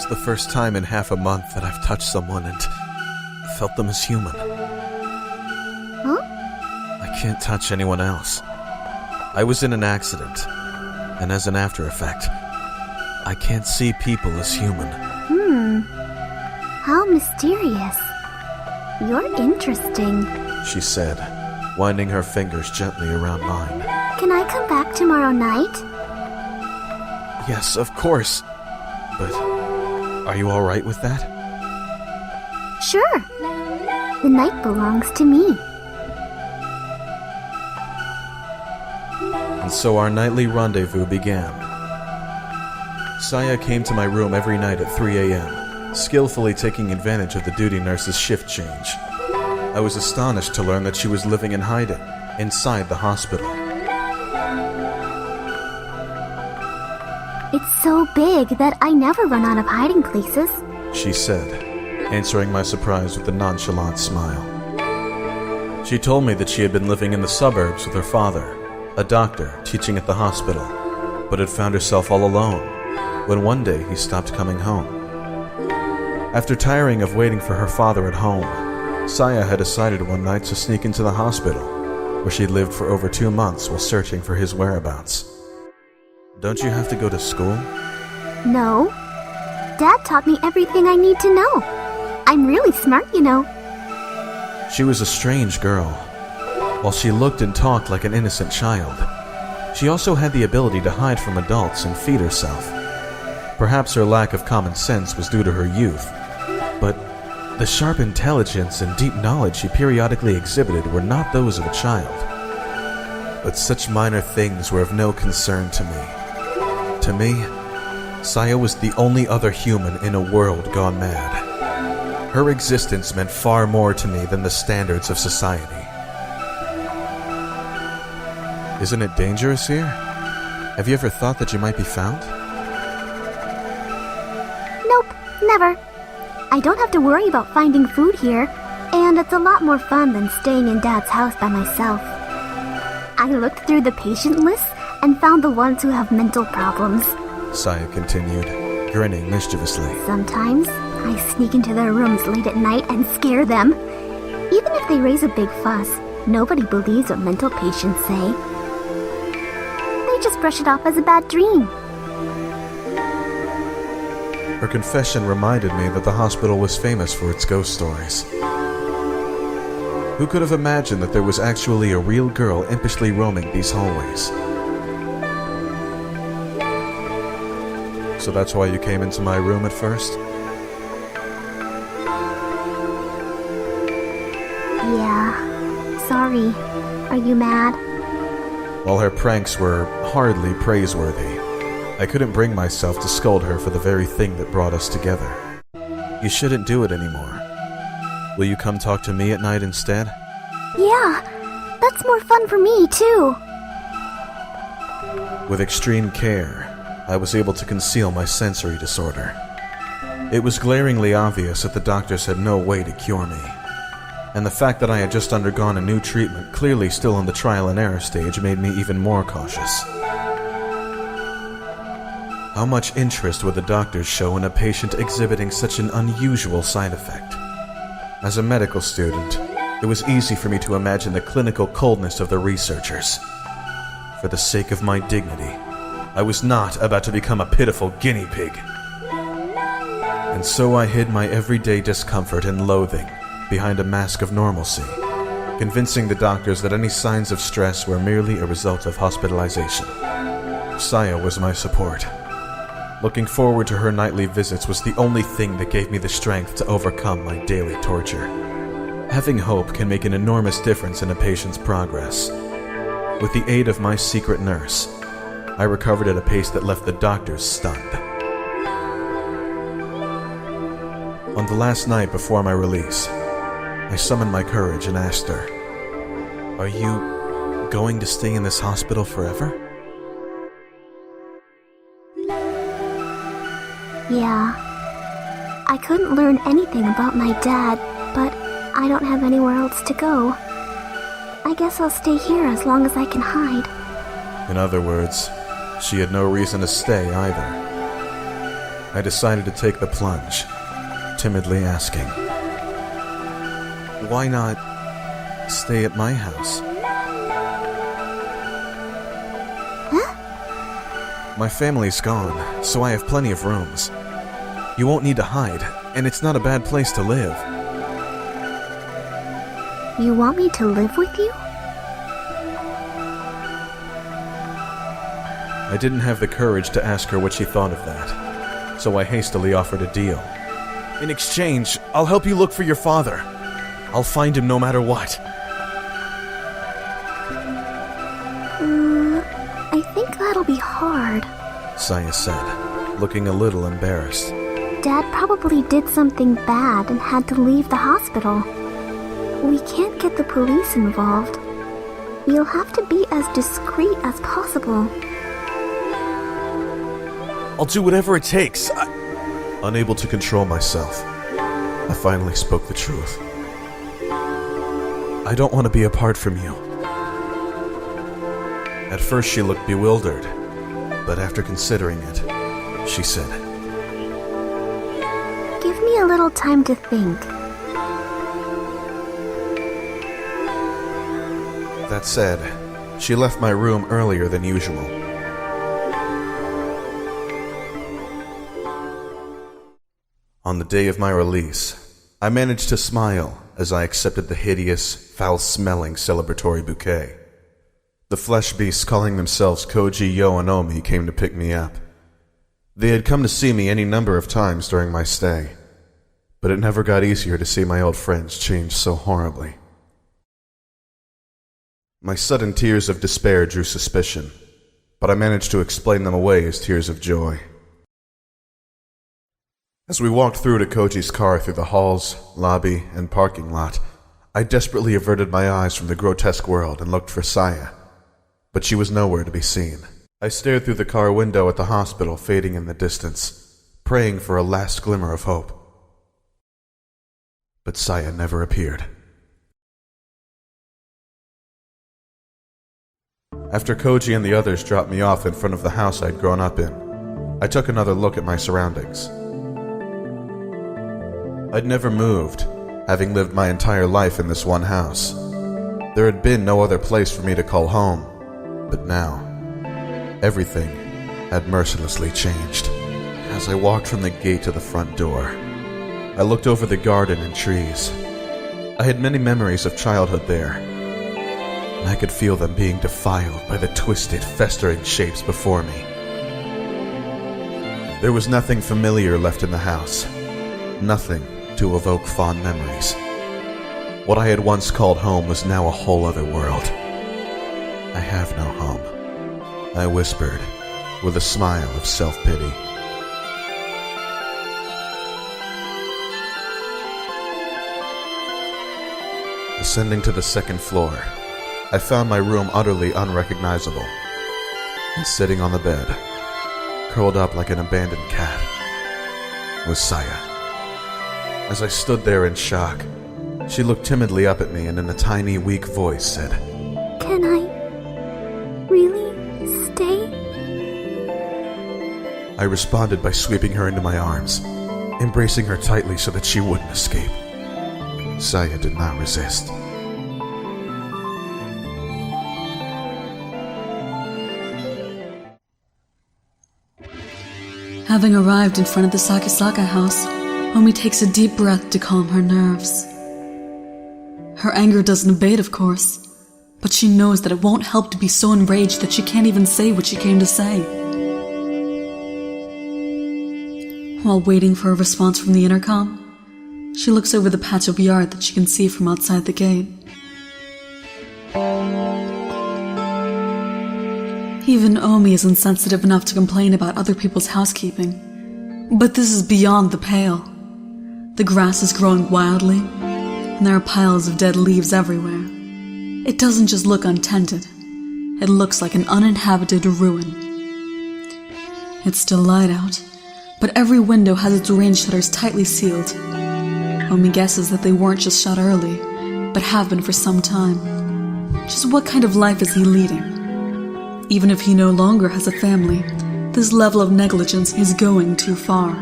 It's the first time in half a month that I've touched someone and felt them as human. Huh? I can't touch anyone else. I was in an accident, and as an after effect, I can't see people as human. How mysterious. You're interesting, she said, winding her fingers gently around mine. Can I come back tomorrow night? Yes, of course. But are you alright with that? Sure. The night belongs to me. And so our nightly rendezvous began. Saya came to my room every night at 3 a.m., skillfully taking advantage of the duty nurse's shift change. I was astonished to learn that she was living in hiding, inside the hospital. It's so big that I never run out of hiding places, she said, answering my surprise with a nonchalant smile. She told me that she had been living in the suburbs with her father, a doctor teaching at the hospital, but had found herself all alone when one day he stopped coming home. After tiring of waiting for her father at home, Saya had decided one night to sneak into the hospital, where she'd lived for over 2 months while searching for his whereabouts. Don't you have to go to school? No. Dad taught me everything I need to know. I'm really smart, you know. She was a strange girl. While she looked and talked like an innocent child, she also had the ability to hide from adults and feed herself. Perhaps her lack of common sense was due to her youth, but the sharp intelligence and deep knowledge she periodically exhibited were not those of a child. But such minor things were of no concern to me. To me, Saya was the only other human in a world gone mad. Her existence meant far more to me than the standards of society. Isn't it dangerous here? Have you ever thought that you might be found? Nope, never. I don't have to worry about finding food here, and it's a lot more fun than staying in Dad's house by myself. I looked through the patient lists and found the ones who have mental problems, Saya continued, grinning mischievously. Sometimes I sneak into their rooms late at night and scare them. Even if they raise a big fuss, nobody believes what mental patients say. They just brush it off as a bad dream. Her confession reminded me that the hospital was famous for its ghost stories. Who could have imagined that there was actually a real girl impishly roaming these hallways? So that's why you came into my room at first? Yeah. Sorry. Are you mad? While her pranks were hardly praiseworthy, I couldn't bring myself to scold her for the very thing that brought us together. You shouldn't do it anymore. Will you come talk to me at night instead? Yeah, that's more fun for me, too. With extreme care, I was able to conceal my sensory disorder. It was glaringly obvious that the doctors had no way to cure me, and the fact that I had just undergone a new treatment, clearly still in the trial and error stage, made me even more cautious. How much interest would the doctors show in a patient exhibiting such an unusual side effect? As a medical student, it was easy for me to imagine the clinical coldness of the researchers. For the sake of my dignity, I was not about to become a pitiful guinea pig. And so I hid my everyday discomfort and loathing behind a mask of normalcy, convincing the doctors that any signs of stress were merely a result of hospitalization. Saya was my support. Looking forward to her nightly visits was the only thing that gave me the strength to overcome my daily torture. Having hope can make an enormous difference in a patient's progress. With the aid of my secret nurse, I recovered at a pace that left the doctors stunned. On the last night before my release, I summoned my courage and asked her, "Are you going to stay in this hospital forever?" Yeah. I couldn't learn anything about my dad, but I don't have anywhere else to go. I guess I'll stay here as long as I can hide. In other words, she had no reason to stay either. I decided to take the plunge, timidly asking, "Why not stay at my house?" Huh? My family's gone, so I have plenty of rooms. You won't need to hide, and it's not a bad place to live. You want me to live with you? I didn't have the courage to ask her what she thought of that, so I hastily offered a deal. "In exchange, I'll help you look for your father. I'll find him no matter what." I think that'll be hard, Saya said, looking a little embarrassed. Dad probably did something bad and had to leave the hospital. We can't get the police involved. We'll have to be as discreet as possible. "I'll do whatever it takes." Unable to control myself, I finally spoke the truth. "I don't want to be apart from you." At first she looked bewildered, but after considering it, she said, Give me a little time to think. That said, she left my room earlier than usual. On the day of my release, I managed to smile as I accepted the hideous, foul-smelling celebratory bouquet. The flesh beasts calling themselves Kouji, Yoh, and Oumi came to pick me up. They had come to see me any number of times during my stay, but it never got easier to see my old friends change so horribly. My sudden tears of despair drew suspicion, but I managed to explain them away as tears of joy. As we walked through to Kouji's car through the halls, lobby, and parking lot, I desperately averted my eyes from the grotesque world and looked for Saya, but she was nowhere to be seen. I stared through the car window at the hospital fading in the distance, praying for a last glimmer of hope. But Saya never appeared. After Kouji and the others dropped me off in front of the house I'd grown up in, I took another look at my surroundings. I'd never moved, having lived my entire life in this one house. There had been no other place for me to call home, but now, everything had mercilessly changed. As I walked from the gate to the front door, I looked over the garden and trees. I had many memories of childhood there, and I could feel them being defiled by the twisted, festering shapes before me. There was nothing familiar left in the house, nothing to evoke fond memories. What I had once called home was now a whole other world. "I have no home," I whispered, with a smile of self-pity. Ascending to the second floor, I found my room utterly unrecognizable, and sitting on the bed, curled up like an abandoned cat, was Saya. As I stood there in shock, she looked timidly up at me and in a tiny, weak voice said, Can I really stay? I responded by sweeping her into my arms, embracing her tightly so that she wouldn't escape. Saya did not resist. Having arrived in front of the Sakisaka house, Oumi takes a deep breath to calm her nerves. Her anger doesn't abate, of course, but she knows that it won't help to be so enraged that she can't even say what she came to say. While waiting for a response from the intercom, she looks over the patch of yard that she can see from outside the gate. Even Oumi is insensitive enough to complain about other people's housekeeping, but this is beyond the pale. The grass is growing wildly, and there are piles of dead leaves everywhere. It doesn't just look untended, it looks like an uninhabited ruin. It's still light out, but every window has its rain shutters tightly sealed. Oumi guesses that they weren't just shut early, but have been for some time. Just what kind of life is he leading? Even if he no longer has a family, this level of negligence is going too far.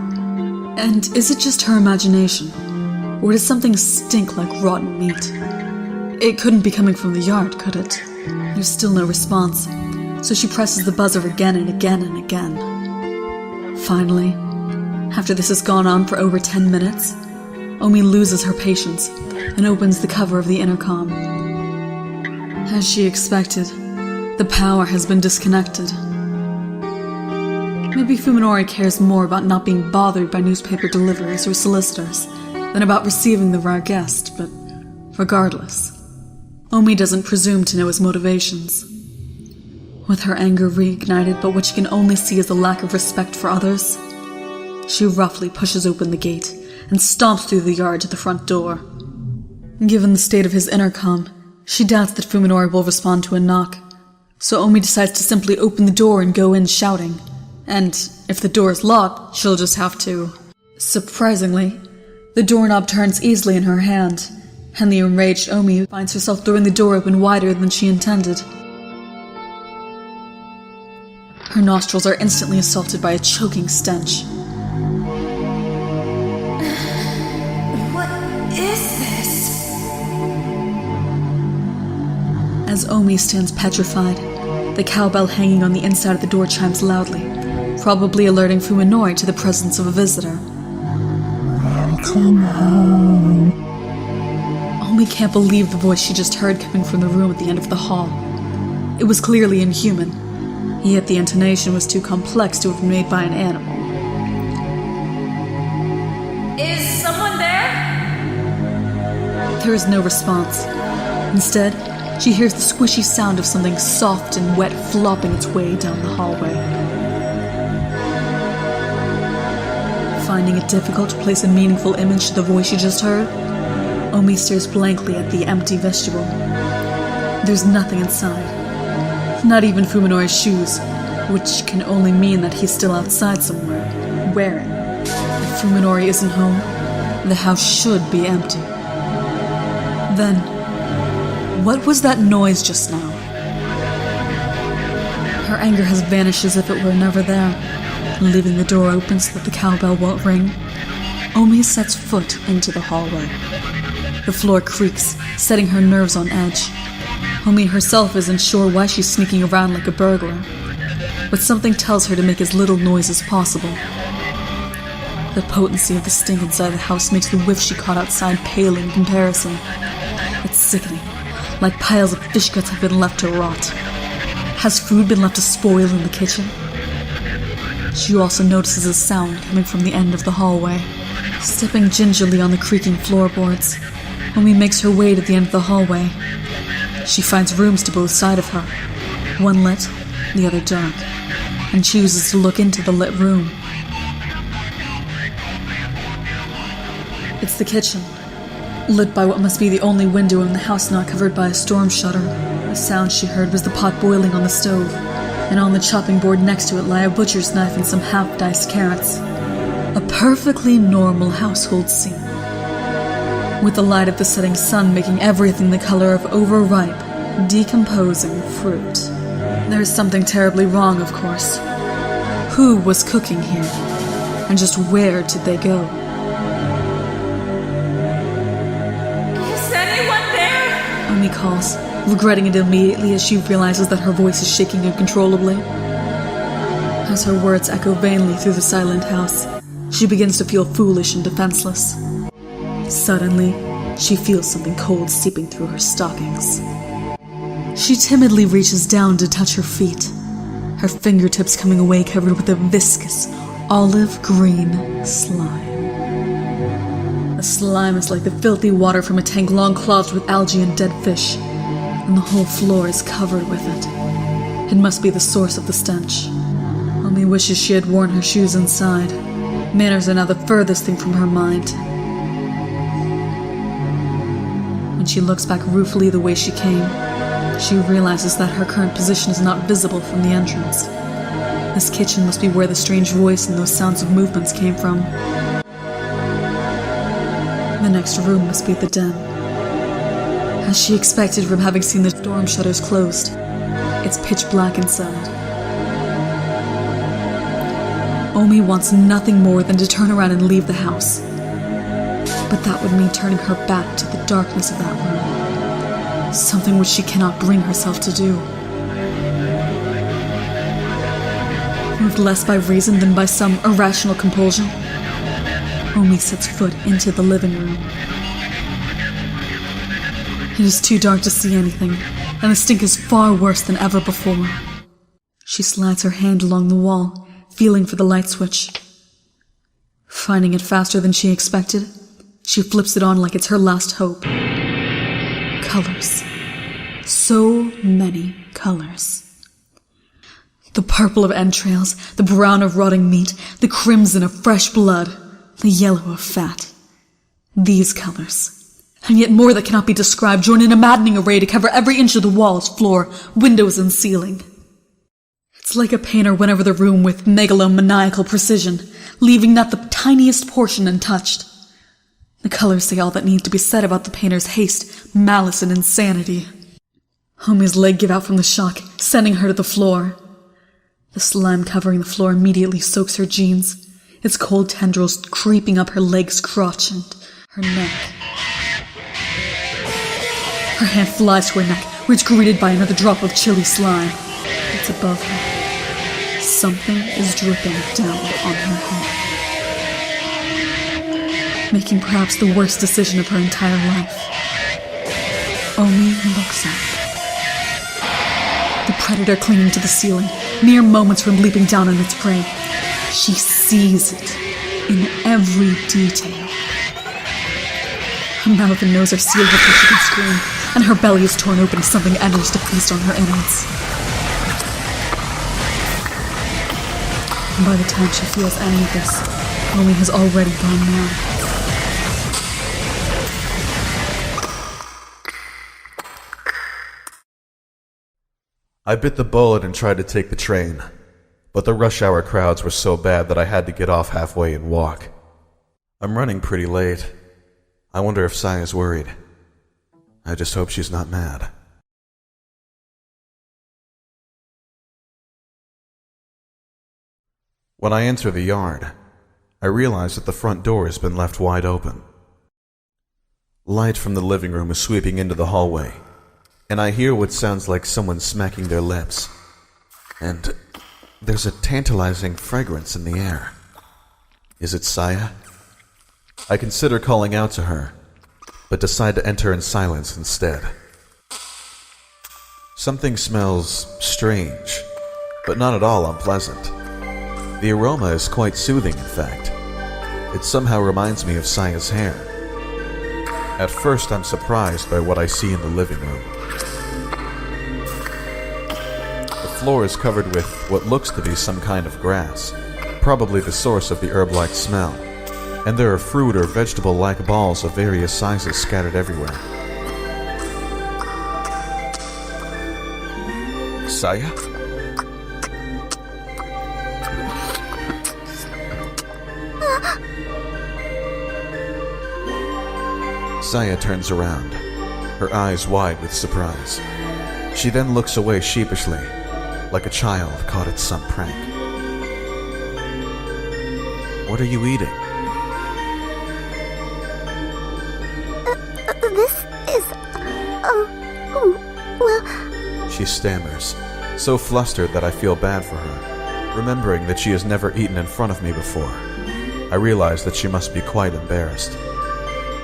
And is it just her imagination? Or does something stink like rotten meat? It couldn't be coming from the yard, could it? There's still no response, so she presses the buzzer again and again and again. Finally, after this has gone on for over 10 minutes, Oumi loses her patience and opens the cover of the intercom. As she expected, the power has been disconnected. Maybe Fuminori cares more about not being bothered by newspaper deliverers or solicitors than about receiving the rare guest, but regardless, Oumi doesn't presume to know his motivations. With her anger reignited, but what she can only see is a lack of respect for others, she roughly pushes open the gate and stomps through the yard to the front door. Given the state of his intercom, she doubts that Fuminori will respond to a knock, so Oumi decides to simply open the door and go in shouting. And if the door is locked, she'll just have to... Surprisingly, the doorknob turns easily in her hand, and the enraged Oumi finds herself throwing the door open wider than she intended. Her nostrils are instantly assaulted by a choking stench. What is this? As Oumi stands petrified, the cowbell hanging on the inside of the door chimes loudly, probably alerting Fuminori to the presence of a visitor. Welcome home. Oumi can't believe the voice she just heard coming from the room at the end of the hall. It was clearly inhuman, yet the intonation was too complex to have been made by an animal. Is someone there? There is no response. Instead, she hears the squishy sound of something soft and wet flopping its way down the hallway. Finding it difficult to place a meaningful image to the voice she just heard, Oumi stares blankly at the empty vestibule. There's nothing inside. Not even Fuminori's shoes, which can only mean that he's still outside somewhere, wearing. If Fuminori isn't home, the house should be empty. Then, what was that noise just now? Her anger has vanished as if it were never there. Leaving the door open so that the cowbell won't ring, Oumi sets foot into the hallway. The floor creaks, setting her nerves on edge. Oumi herself isn't sure why she's sneaking around like a burglar, but something tells her to make as little noise as possible. The potency of the stink inside the house makes the whiff she caught outside pale in comparison. It's sickening, like piles of fish guts have been left to rot. Has food been left to spoil in the kitchen? She also notices a sound coming from the end of the hallway. Stepping gingerly on the creaking floorboards, Oumi makes her way to the end of the hallway. She finds rooms to both sides of her, one lit, the other dark, and chooses to look into the lit room. It's the kitchen, lit by what must be the only window in the house not covered by a storm shutter. The sound she heard was the pot boiling on the stove, and on the chopping board next to it lie a butcher's knife and some half-diced carrots. A perfectly normal household scene, with the light of the setting sun making everything the color of overripe, decomposing fruit. There's something terribly wrong, of course. Who was cooking here? And just where did they go? Is anyone there? Oumi calls, regretting it immediately as she realizes that her voice is shaking uncontrollably. As her words echo vainly through the silent house, she begins to feel foolish and defenseless. Suddenly, she feels something cold seeping through her stockings. She timidly reaches down to touch her feet, her fingertips coming away covered with a viscous, olive green slime. The slime is like the filthy water from a tank long clogged with algae and dead fish, and the whole floor is covered with it. It must be the source of the stench. Oumi wishes she had worn her shoes inside. Manners are now the furthest thing from her mind. When she looks back ruefully the way she came, she realizes that her current position is not visible from the entrance. This kitchen must be where the strange voice and those sounds of movements came from. The next room must be the den. As she expected from having seen the storm shutters closed, it's pitch black inside. Oumi wants nothing more than to turn around and leave the house. But that would mean turning her back to the darkness of that room. Something which she cannot bring herself to do. Moved less by reason than by some irrational compulsion, Oumi sets foot into the living room. It is too dark to see anything, and the stink is far worse than ever before. She slides her hand along the wall, feeling for the light switch. Finding it faster than she expected, she flips it on like it's her last hope. Colors. So many colors. The purple of entrails, the brown of rotting meat, the crimson of fresh blood, the yellow of fat. These colors. And yet more that cannot be described join in a maddening array to cover every inch of the walls, floor, windows, and ceiling. It's like a painter went over the room with megalomaniacal precision, leaving not the tiniest portion untouched. The colors say all that needs to be said about the painter's haste, malice, and insanity. Oumi's leg gave out from the shock, sending her to the floor. The slime covering the floor immediately soaks her jeans, its cold tendrils creeping up her leg's crotch and her neck. Her hand flies to her neck, where it's greeted by another drop of chilly slime. It's above her. Something is dripping down on her head, making perhaps the worst decision of her entire life. Oumi looks up. The predator clinging to the ceiling, mere moments from leaping down on its prey. She sees it in every detail. Her mouth and nose are sealed before she can scream, and her belly is torn open as something enters to feast on her innards. And by the time she feels any of this, Oumi has already gone mad. I bit the bullet and tried to take the train, but the rush hour crowds were so bad that I had to get off halfway and walk. I'm running pretty late. I wonder if Saya's worried. I just hope she's not mad. When I enter the yard, I realize that the front door has been left wide open. Light from the living room is sweeping into the hallway, and I hear what sounds like someone smacking their lips. And there's a tantalizing fragrance in the air. Is it Saya? I consider calling out to her, but decide to enter in silence instead. Something smells strange, but not at all unpleasant. The aroma is quite soothing, in fact. It somehow reminds me of Saya's hair. At first, I'm surprised by what I see in the living room. The floor is covered with what looks to be some kind of grass, probably the source of the herb-like smell, and there are fruit or vegetable-like balls of various sizes scattered everywhere. Saya? Saya turns around, her eyes wide with surprise. She then looks away sheepishly, like a child caught at some prank. What are you eating? This is... well... She stammers, so flustered that I feel bad for her, remembering that she has never eaten in front of me before. I realize that she must be quite embarrassed.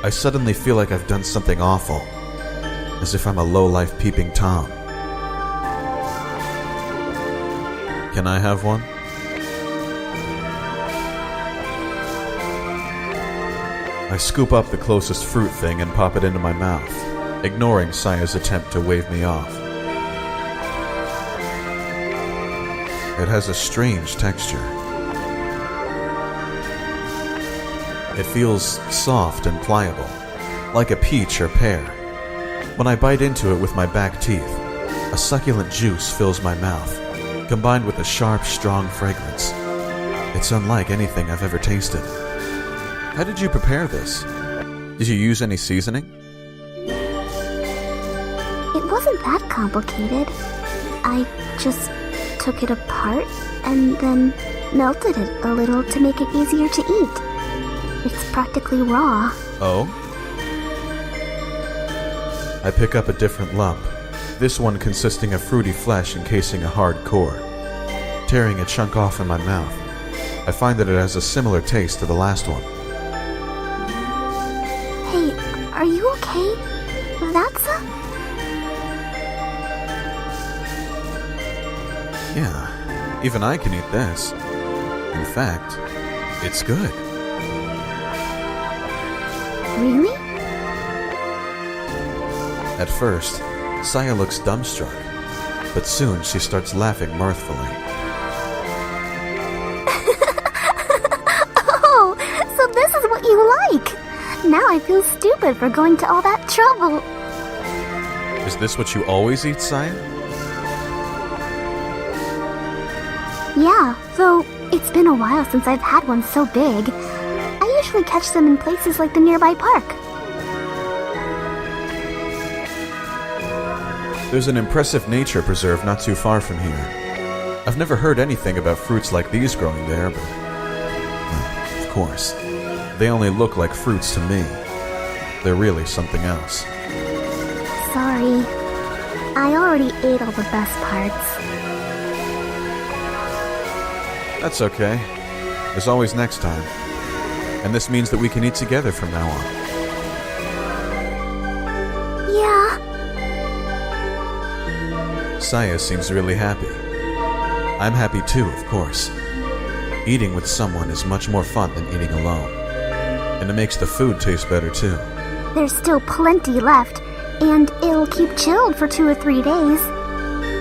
I suddenly feel like I've done something awful, as if I'm a low-life peeping Tom. Can I have one? I scoop up the closest fruit thing and pop it into my mouth, ignoring Saya's attempt to wave me off. It has a strange texture. It feels soft and pliable, like a peach or pear. When I bite into it with my back teeth, a succulent juice fills my mouth, combined with a sharp, strong fragrance. It's unlike anything I've ever tasted. How did you prepare this? Did you use any seasoning? It wasn't that complicated. I just took it apart and then melted it a little to make it easier to eat. It's practically raw. Oh? I pick up a different lump, this one consisting of fruity flesh encasing a hard core. Tearing a chunk off in my mouth, I find that it has a similar taste to the last one. Hey, are you okay? That's Yeah, even I can eat this. In fact, it's good. Really? At first, Saya looks dumbstruck, but soon she starts laughing mirthfully. Oh, so this is what you like! Now I feel stupid for going to all that trouble. Is this what you always eat, Saya? Yeah, though it's been a while since I've had one so big. I usually catch them in places like the nearby park. There's an impressive nature preserve not too far from here. I've never heard anything about fruits like these growing there, but... well, of course, they only look like fruits to me. They're really something else. Sorry. I already ate all the best parts. That's okay. There's always next time. And this means that we can eat together from now on. Yeah. Saya seems really happy. I'm happy too, of course. Eating with someone is much more fun than eating alone. And it makes the food taste better too. There's still plenty left, and it'll keep chilled for 2 or 3 days.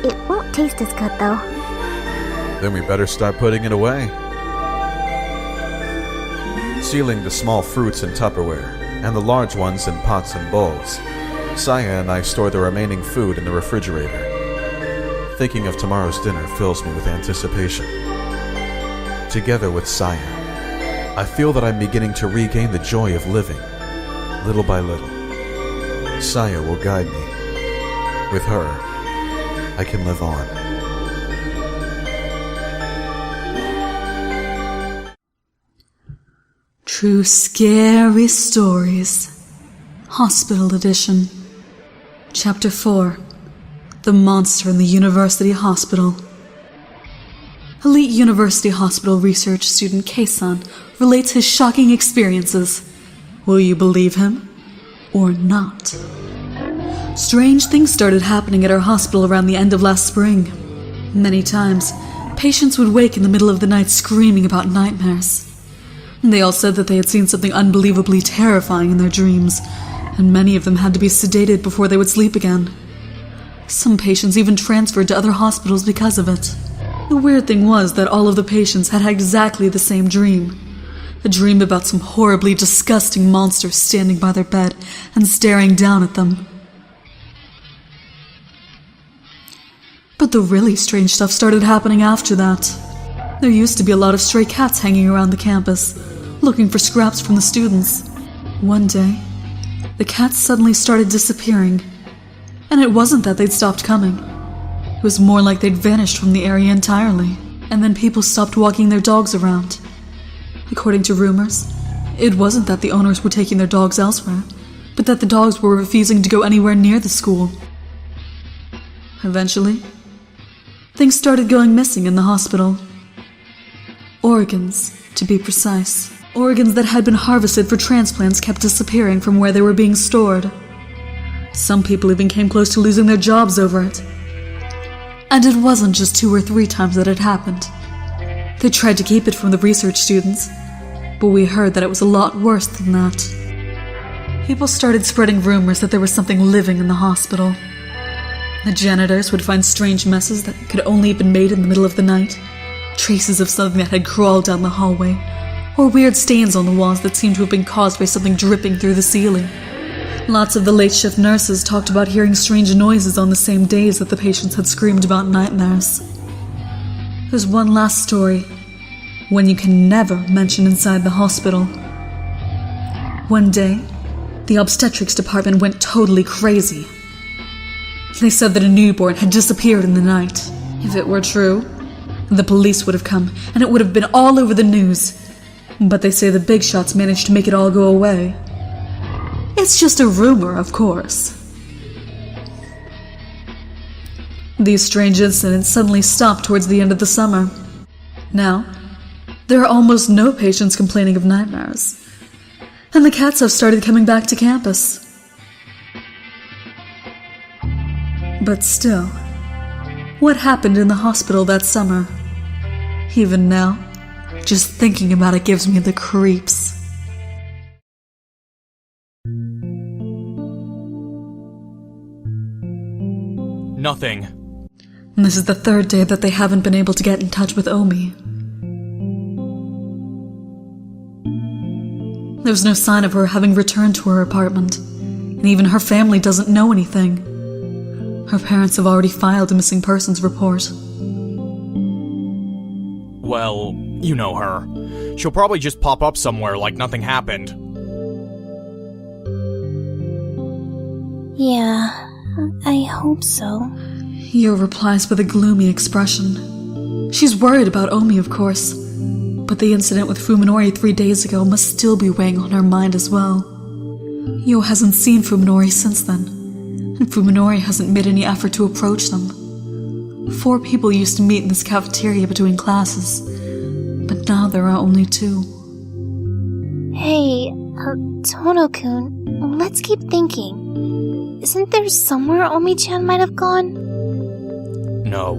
It won't taste as good though. Then we better start putting it away. Sealing the small fruits in Tupperware, and the large ones in pots and bowls, Saya and I store the remaining food in the refrigerator. Thinking of tomorrow's dinner fills me with anticipation. Together with Saya, I feel that I'm beginning to regain the joy of living, little by little. Saya will guide me. With her, I can live on. True Scary Stories. Hospital Edition. Chapter 4. The Monster in the University Hospital. Elite University Hospital research student Kei-san relates his shocking experiences. Will you believe him? Or not? Strange things started happening at our hospital around the end of last spring. Many times, patients would wake in the middle of the night screaming about nightmares. They all said that they had seen something unbelievably terrifying in their dreams, and many of them had to be sedated before they would sleep again. Some patients even transferred to other hospitals because of it. The weird thing was that all of the patients had exactly the same dream. A dream about some horribly disgusting monster standing by their bed and staring down at them. But the really strange stuff started happening after that. There used to be a lot of stray cats hanging around the campus, looking for scraps from the students. One day, the cats suddenly started disappearing. And it wasn't that they'd stopped coming. It was more like they'd vanished from the area entirely, and then people stopped walking their dogs around. According to rumors, it wasn't that the owners were taking their dogs elsewhere, but that the dogs were refusing to go anywhere near the school. Eventually, things started going missing in the hospital. Organs, to be precise. Organs that had been harvested for transplants kept disappearing from where they were being stored. Some people even came close to losing their jobs over it. And it wasn't just 2 or 3 times that it happened. They tried to keep it from the research students, but we heard that it was a lot worse than that. People started spreading rumors that there was something living in the hospital. The janitors would find strange messes that could only have been made in the middle of the night, traces of something that had crawled down the hallway, or weird stains on the walls that seemed to have been caused by something dripping through the ceiling. Lots of the late shift nurses talked about hearing strange noises on the same days that the patients had screamed about nightmares. There's one last story, one you can never mention inside the hospital. One day, the obstetrics department went totally crazy. They said that a newborn had disappeared in the night. If it were true, The police would have come, and it would have been all over the news. But they say the big shots managed to make it all go away. It's just a rumor, of course. These strange incidents suddenly stopped towards the end of the summer. Now, there are almost no patients complaining of nightmares. And the cats have started coming back to campus. But still, what happened in the hospital that summer? Even now, just thinking about it gives me the creeps. Nothing. And this is the third day that they haven't been able to get in touch with Oumi. There's no sign of her having returned to her apartment, and even her family doesn't know anything. Her parents have already filed a missing persons report. Well, you know her. She'll probably just pop up somewhere like nothing happened. Yeah, I hope so. Yoh replies with a gloomy expression. She's worried about Oumi, of course, but the incident with Fuminori 3 days ago must still be weighing on her mind as well. Yoh hasn't seen Fuminori since then, and Fuminori hasn't made any effort to approach them. 4 people used to meet in this cafeteria between classes, but now there are only 2. Hey, Tono-kun, let's keep thinking. Isn't there somewhere Oumi-chan might have gone? No.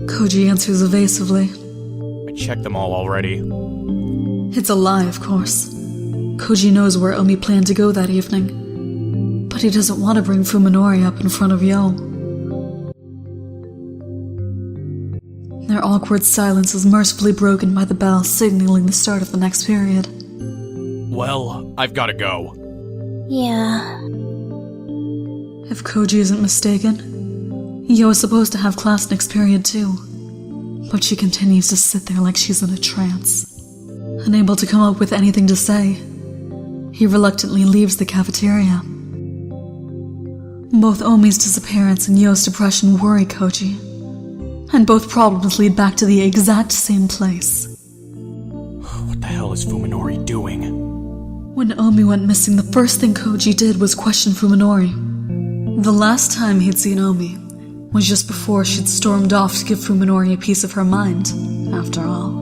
Kouji answers evasively. I checked them all already. It's a lie, of course. Kouji knows where Oumi planned to go that evening, but he doesn't want to bring Fuminori up in front of Yoh. Their awkward silence is mercifully broken by the bell signaling the start of the next period. Well, I've gotta go. Yeah. If Kouji isn't mistaken, Yoh is supposed to have class next period too, but she continues to sit there like she's in a trance. Unable to come up with anything to say, he reluctantly leaves the cafeteria. Both Oumi's disappearance and Yoh's depression worry Kouji, and both problems lead back to the exact same place. What the hell is Fuminori doing? When Oumi went missing, the first thing Kouji did was question Fuminori. The last time he'd seen Oumi was just before she'd stormed off to give Fuminori a piece of her mind, after all.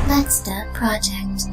Let's start project.